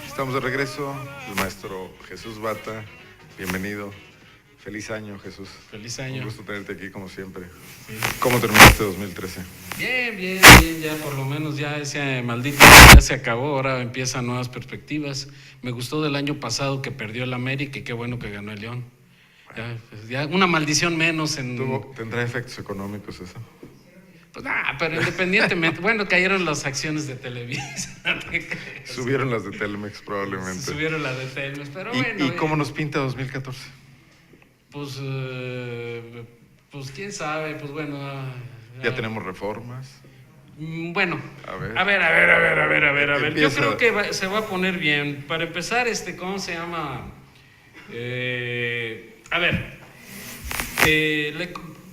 Estamos de regreso, el maestro Jesús Bata, bienvenido. Feliz año, Jesús. Feliz año. Un gusto tenerte aquí como siempre. Sí. ¿Cómo terminaste 2013? Bien, ya por lo menos ya ese maldito ya se acabó, ahora empiezan nuevas perspectivas. Me gustó del año pasado que perdió el América y qué bueno que ganó el León. Ya una maldición menos en... ¿Tendrá efectos económicos eso? Pues nada, pero independientemente, bueno, cayeron las acciones de Televisa. Subieron las de Telmex probablemente. Subieron las de Telmex, pero bueno. ¿Y cómo nos pinta 2014? Pues quién sabe, pues bueno. Ya tenemos reformas. Bueno, a ver. Yo creo que se va a poner bien. Para empezar, ¿cómo se llama?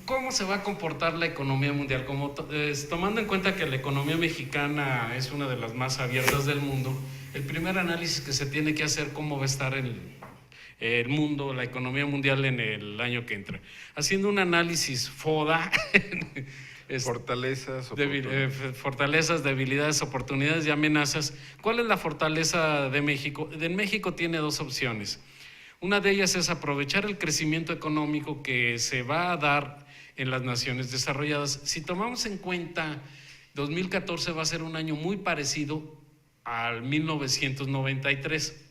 ¿Cómo se va a comportar la economía mundial? Tomando en cuenta que la economía mexicana es una de las más abiertas del mundo, el primer análisis que se tiene que hacer, cómo va a estar el mundo, la economía mundial en el año que entra. Haciendo un análisis FODA, fortalezas, debilidades, oportunidades y amenazas. ¿Cuál es la fortaleza de México? En México tiene dos opciones. Una de ellas es aprovechar el crecimiento económico que se va a dar en las naciones desarrolladas. Si tomamos en cuenta, 2014 va a ser un año muy parecido al 1993.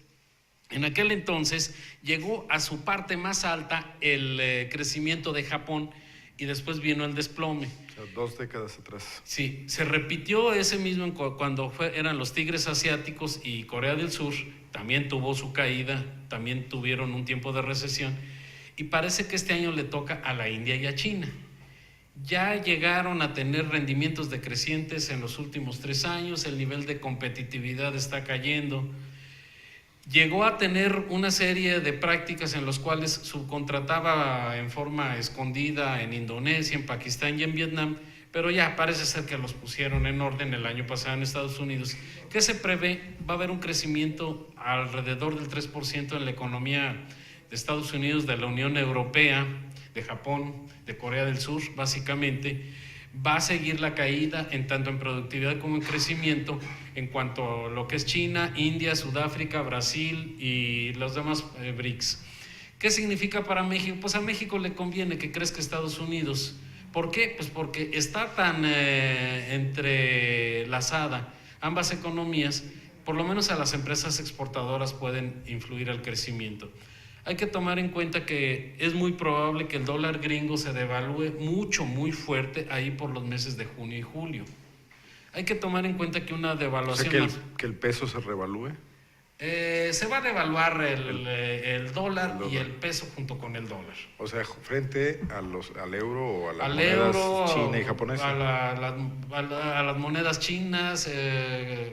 En aquel entonces llegó a su parte más alta el crecimiento de Japón y después vino el desplome. O sea, 2 décadas atrás. Sí, se repitió ese mismo cuando eran los tigres asiáticos y Corea del Sur, también tuvo su caída, también tuvieron un tiempo de recesión y parece que este año le toca a la India y a China. Ya llegaron a tener rendimientos decrecientes en los últimos 3 años, el nivel de competitividad está cayendo. Llegó a tener una serie de prácticas en las cuales subcontrataba en forma escondida en Indonesia, en Pakistán y en Vietnam, pero ya parece ser que los pusieron en orden el año pasado en Estados Unidos. ¿Qué se prevé? Va a haber un crecimiento alrededor del 3% en la economía de Estados Unidos, de la Unión Europea, de Japón, de Corea del Sur, básicamente. Va a seguir la caída tanto en productividad como en crecimiento en cuanto a lo que es China, India, Sudáfrica, Brasil y los demás BRICS. ¿Qué significa para México? Pues a México le conviene que crezca Estados Unidos. ¿Por qué? Pues porque está tan entrelazada ambas economías, por lo menos a las empresas exportadoras pueden influir al crecimiento. Hay que tomar en cuenta que es muy probable que el dólar gringo se devalúe muy fuerte ahí por los meses de junio y julio. Hay que tomar en cuenta que una devaluación... O sea, que el peso se revalúe. Se va a devaluar el dólar y el peso junto con el dólar. O sea, frente al euro o a las monedas china y japonesa. A las monedas chinas.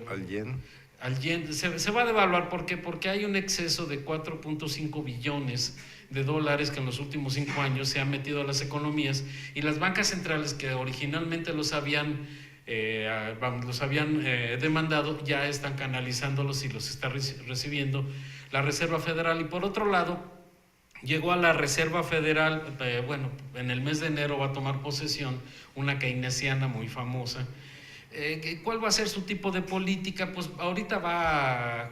Al yen. Al yen se va a devaluar. ¿Por qué? Porque hay un exceso de 4.5 billones de dólares que en los últimos 5 años se han metido a las economías y las bancas centrales que originalmente los habían demandado ya están canalizándolos y los está recibiendo la Reserva Federal. Y por otro lado, llegó a la Reserva Federal, en el mes de enero va a tomar posesión una keynesiana muy famosa. ¿Cuál va a ser su tipo de política? Pues ahorita va a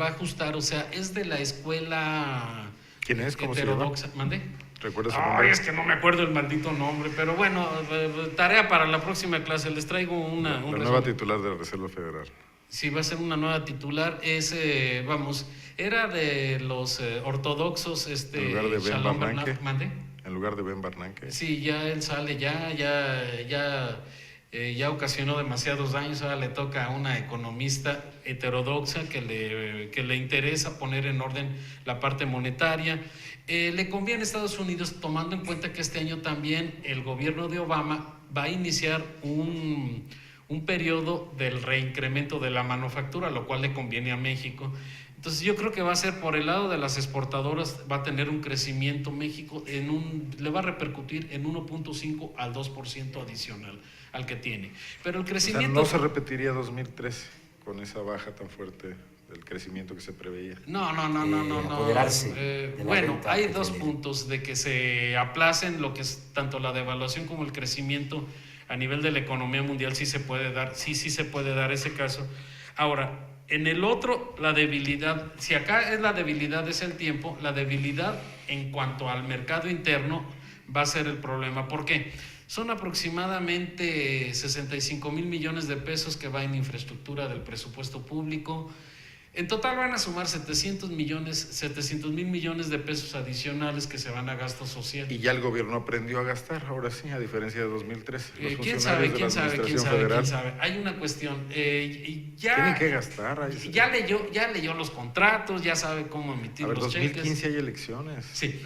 ajustar, o sea, es de la escuela... ¿Quién es? ¿Cómo heterodoxa. se llama? ¿Mandé? ¿Recuerdas su nombre? Es que no me acuerdo el maldito nombre, pero bueno, tarea para la próxima clase, les traigo la nueva titular de la Reserva Federal. Sí, va a ser una nueva titular, era de los ortodoxos, en lugar de Ben Bernanke. ¿Mandé? En lugar de Ben Bernanke. Sí, ya él sale, ya ocasionó demasiados daños, ahora le toca a una economista heterodoxa que le interesa poner en orden la parte monetaria. Le conviene a Estados Unidos, tomando en cuenta que este año también el gobierno de Obama va a iniciar un periodo del reincremento de la manufactura, lo cual le conviene a México. Entonces yo creo que va a ser por el lado de las exportadoras, va a tener un crecimiento México, le va a repercutir en 1.5 al 2% adicional al que tiene. Pero el crecimiento... O sea, no se repetiría 2013 con esa baja tan fuerte del crecimiento que se preveía. No. Apoderarse bueno, hay 2 puntos de que se aplacen lo que es tanto la devaluación como el crecimiento a nivel de la economía mundial, sí se puede dar ese caso. Ahora, En el otro, la debilidad, si acá es la debilidad es el tiempo, la debilidad en cuanto al mercado interno va a ser el problema. ¿Por qué? Son aproximadamente 65,000 millones de pesos que va en infraestructura del presupuesto público. En total van a sumar 700 mil millones de pesos adicionales que se van a gasto social. Y ya el gobierno aprendió a gastar, ahora sí, a diferencia de 2013. ¿Quién sabe? Hay una cuestión. Tienen que gastar. Ya leyó los contratos, ya sabe cómo emitir los cheques. En 2015 hay elecciones. Sí,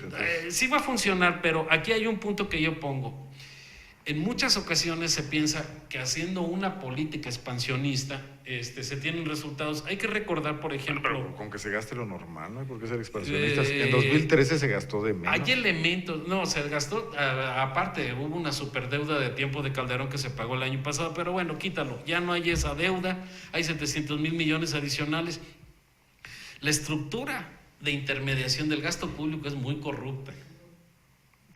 sí va a funcionar, pero aquí hay un punto que yo pongo. En muchas ocasiones se piensa que haciendo una política expansionista se tienen resultados. Hay que recordar, por ejemplo... Pero con que se gaste lo normal, ¿no hay por qué ser expansionistas? En 2013 se gastó de menos. Hay elementos... No, se gastó... aparte, hubo una superdeuda de tiempo de Calderón que se pagó el año pasado, pero bueno, quítalo. Ya no hay esa deuda, hay 700 mil millones adicionales. La estructura de intermediación del gasto público es muy corrupta.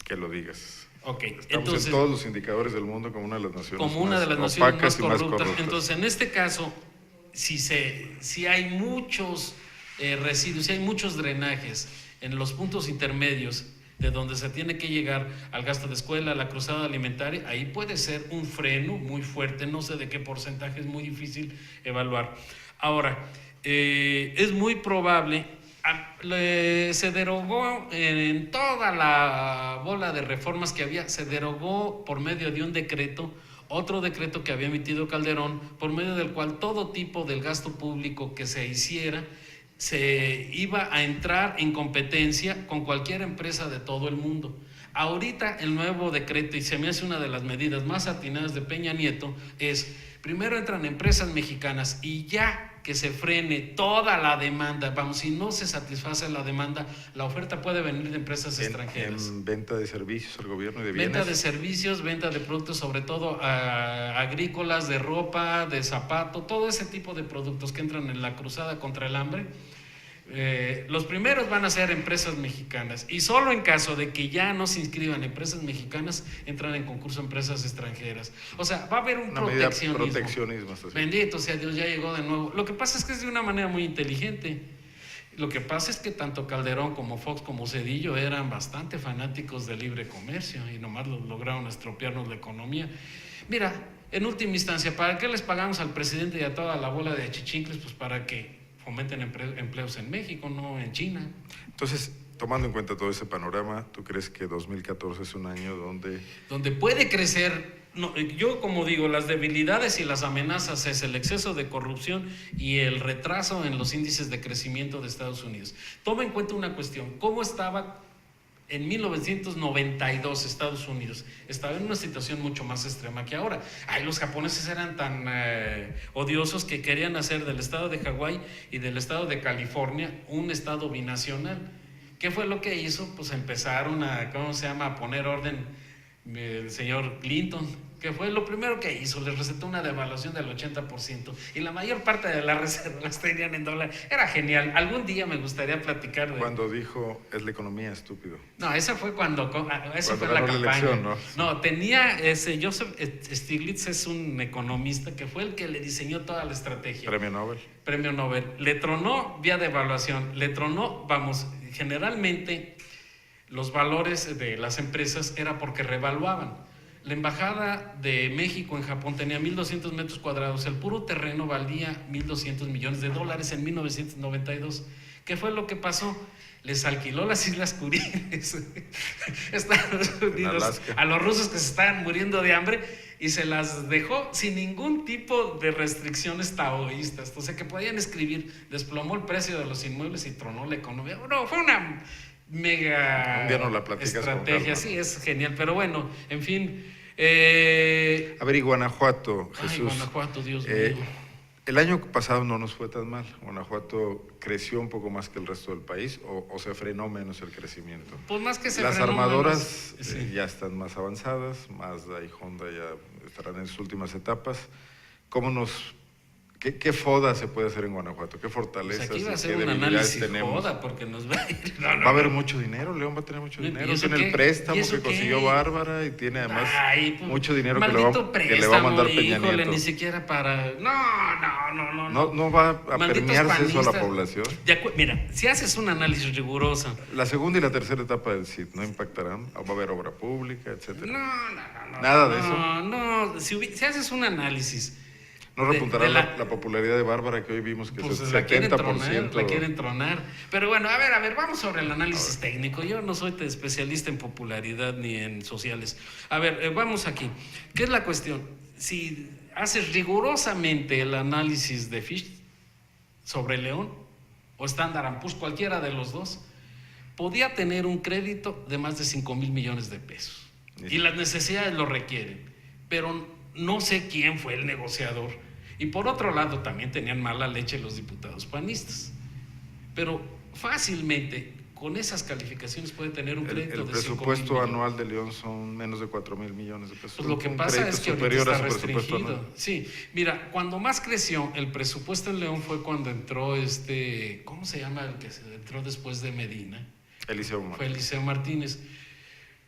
Que lo digas. Okay, entonces, en todos los indicadores del mundo como una de las naciones más corruptas. Entonces, en este caso, si hay muchos residuos, si hay muchos drenajes en los puntos intermedios de donde se tiene que llegar al gasto de escuela, a la cruzada alimentaria, ahí puede ser un freno muy fuerte, no sé de qué porcentaje, es muy difícil evaluar. Ahora, es muy probable... se derogó en toda la bola de reformas que había, se derogó por medio de un decreto, otro decreto que había emitido Calderón, por medio del cual todo tipo del gasto público que se hiciera se iba a entrar en competencia con cualquier empresa de todo el mundo. Ahorita el nuevo decreto, y se me hace una de las medidas más atinadas de Peña Nieto, es primero entran empresas mexicanas y ya que se frene toda la demanda, vamos, si no se satisface la demanda, la oferta puede venir de empresas extranjeras. En venta de servicios al gobierno y de bienes. Venta de servicios, venta de productos, sobre todo agrícolas, de ropa, de zapato, todo ese tipo de productos que entran en la cruzada contra el hambre. Los primeros van a ser empresas mexicanas y solo en caso de que ya no se inscriban empresas mexicanas entran en concurso empresas extranjeras. O sea, va a haber un proteccionismo. Bendito sea Dios, ya llegó de nuevo. Lo que pasa es que es de una manera muy inteligente. Lo que pasa es que tanto Calderón como Fox como Zedillo eran bastante fanáticos del libre comercio y nomás lograron estropearnos la economía. Mira, en última instancia, ¿para qué les pagamos al presidente y a toda la bola de achichincles? Pues para que fomenten empleos en México, no en China. Entonces, tomando en cuenta todo ese panorama, ¿tú crees que 2014 es un año donde puede crecer? No, yo como digo, las debilidades y las amenazas es el exceso de corrupción y el retraso en los índices de crecimiento de Estados Unidos. Toma en cuenta una cuestión, ¿cómo estaba en 1992 Estados Unidos? Estaba en una situación mucho más extrema que ahora. Los japoneses eran tan odiosos que querían hacer del estado de Hawái y del estado de California un estado binacional. ¿Qué fue lo que hizo? Pues empezaron a poner orden el señor Clinton. ¿Qué fue lo primero que hizo? Les recetó una devaluación del 80% y la mayor parte de las reservas las tenían en dólar. Era genial. Algún día me gustaría platicar de... Cuando dijo, es la economía, estúpido. No, esa fue cuando fue la campaña. Elección, ¿no? Tenía Joseph Stiglitz, es un economista que fue el que le diseñó toda la estrategia. Premio Nobel. Le tronó vía devaluación, generalmente los valores de las empresas era porque revaluaban. La embajada de México en Japón tenía 1,200 metros cuadrados, el puro terreno valía $1,200 millones en 1992. ¿Qué fue lo que pasó? Les alquiló las Islas Kurils, Estados Unidos, a los rusos que se estaban muriendo de hambre y se las dejó sin ningún tipo de restricciones taoístas. O sea, que podían escribir, desplomó el precio de los inmuebles y tronó la economía. No, fue una mega un día no la estrategia, sí, es genial, pero bueno, en fin. A ver, y Guanajuato, Jesús. Guanajuato, Dios mío. El año pasado no nos fue tan mal. Guanajuato creció un poco más que el resto del país o se frenó menos el crecimiento. Pues más que se Las frenó armadoras menos, sí. Ya están más avanzadas, Mazda y Honda ya estarán en sus últimas etapas. ¿Cómo nos ¿Qué foda se puede hacer en Guanajuato? ¿Qué Pues fortalezas aquí va a y ser qué un debilidades análisis tenemos? joda porque nos va a ir. Va a haber mucho dinero, León va a tener mucho ¿Y dinero. eso Tiene el qué? préstamo ¿Y eso que consiguió qué? Bárbara y tiene además Ay, pues, mucho dinero que maldito le va a mandar Peña híjole, Nieto. ni siquiera para... No va a Malditos permearse eso a la panistas. población. Mira, si haces un análisis riguroso... La segunda y la tercera etapa del CID no impactarán. Va a haber obra pública, etcétera. No. Nada de eso. No, si haces un análisis... No repuntará de la popularidad de Bárbara, que hoy vimos que Pues es la quieren 70%. tronar, la quieren tronar. Pero bueno, a ver, vamos sobre el análisis técnico. Yo no soy especialista en popularidad ni en sociales. A ver, vamos aquí. ¿Qué es la cuestión? Si haces rigurosamente el análisis de Fish sobre León o Standard & Poor's, cualquiera de los dos, podía tener un crédito de más de 5,000 millones de pesos. Y las necesidades lo requieren. Pero no sé quién fue el negociador. Y por otro lado, también tenían mala leche los diputados panistas. Pero fácilmente, con esas calificaciones puede tener un crédito el de 5,000 presupuesto millones. anual de León son menos de 4,000 millones de pesos. Pues lo que Un pasa crédito es que ahorita superior a está su presupuesto restringido. anual. Sí, mira, cuando más creció el presupuesto en León fue cuando entró ¿cómo se llama el que entró después de Medina? Eliseo Martínez. Fue Eliseo Martínez.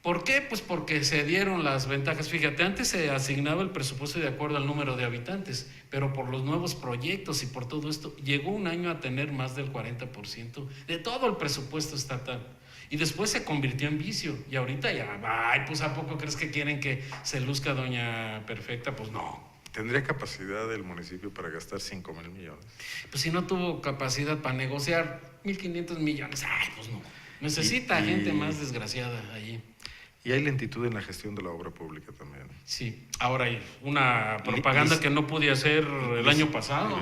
¿Por qué? Pues porque se dieron las ventajas. Fíjate, antes se asignaba el presupuesto de acuerdo al número de habitantes, pero por los nuevos proyectos y por todo esto, llegó un año a tener más del 40% de todo el presupuesto estatal. Y después se convirtió en vicio. Y ahorita ya, ay, pues ¿a poco crees que quieren que se luzca Doña Perfecta? Pues no. ¿Tendría capacidad el municipio para gastar 5,000 millones? Pues si no tuvo capacidad para negociar 1,500 millones, ay, pues no. Necesita gente más desgraciada allí. Y hay lentitud en la gestión de la obra pública también. Sí, ahora hay una propaganda que no pude hacer el año pasado.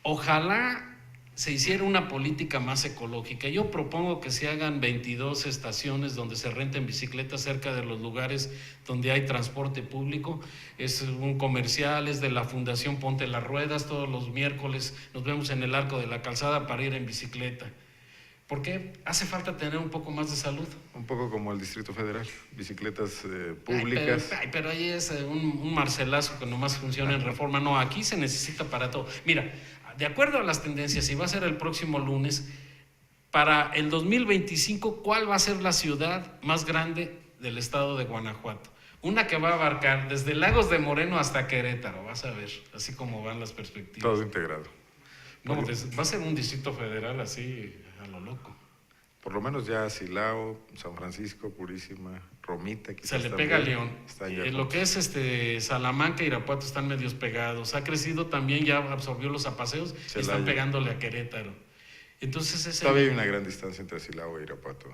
Ojalá se hiciera una política más ecológica. Yo propongo que se hagan 22 estaciones donde se renten bicicletas cerca de los lugares donde hay transporte público. Es un comercial, es de la Fundación Ponte las Ruedas. Todos los miércoles nos vemos en el Arco de la Calzada para ir en bicicleta. ¿Por qué? Hace falta tener un poco más de salud. Un poco como el Distrito Federal, bicicletas públicas. Pero ahí es un marcelazo que nomás funciona en Reforma. No, aquí se necesita para todo. Mira, de acuerdo a las tendencias, y va a ser el próximo lunes, para el 2025, ¿cuál va a ser la ciudad más grande del estado de Guanajuato? Una que va a abarcar desde Lagos de Moreno hasta Querétaro, vas a ver, así como van las perspectivas. Todo integrado. No, va a ser un distrito federal así a lo loco. Por lo menos ya Silao, San Francisco, Purísima, Romita. Se le pega a León. Lo que es Salamanca y Irapuato están medios pegados. Ha crecido también, ya absorbió los apaseos y están pegándole a Querétaro. Entonces todavía hay una gran distancia entre Silao e Irapuato.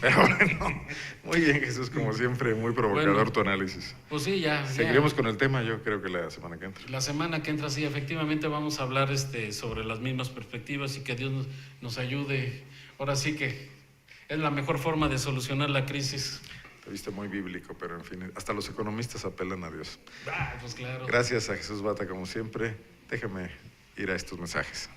Pero bueno, muy bien, Jesús, como siempre, muy provocador tu análisis. Pues sí, ya. Seguiremos con el tema, yo creo que la semana que entra. La semana que entra, sí, efectivamente vamos a hablar sobre las mismas perspectivas y que Dios nos ayude. Ahora sí que es la mejor forma de solucionar la crisis. Te viste muy bíblico, pero en fin, hasta los economistas apelan a Dios. Pues claro. Gracias a Jesús Bata, como siempre. Déjame ir a estos mensajes.